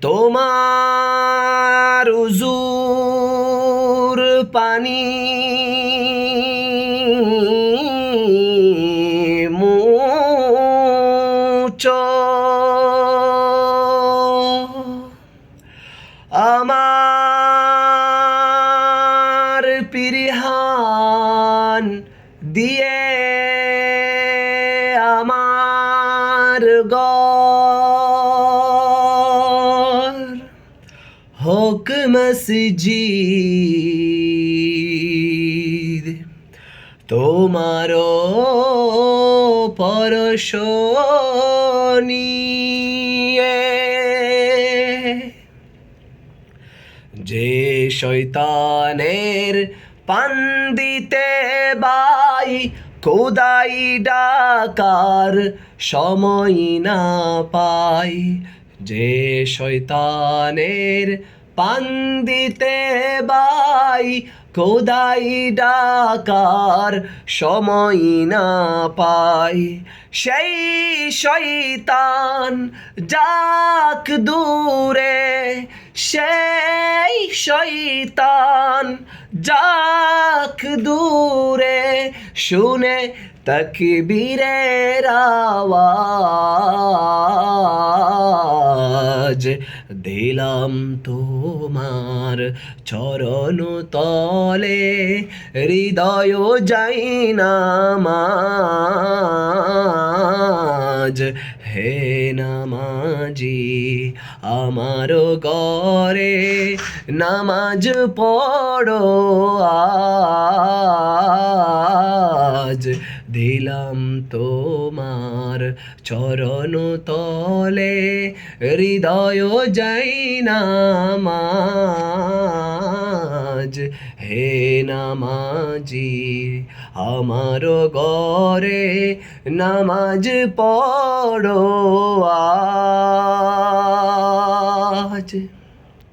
তোমার উজুর পানি মুছো আমার পিরিহান দিয়ে আমার ঘর হোক মসজিদ তোমারও পরশ নিয়ে যে শয়তানের পান্দিতে বাই খোদাই ডাকার সময় না পাই যে শয়তানের পান্দিতে বাই খোদাই ডাকার সময় না পাই সেই শয়তান যাক দূরে সেই শয়তান যাক দূরে শুনে তাকবীরের আওয়াজ দিলাম তোমার চরণ তলে হৃদয় যাই নামাজ হে নামাজি আমার ঘরে নামাজ পড়ো আজ দিলাম তোমার চরণ তলে হৃদয় যাই নামাজ হে নামাজি আমার ঘরে নামাজ পড়ো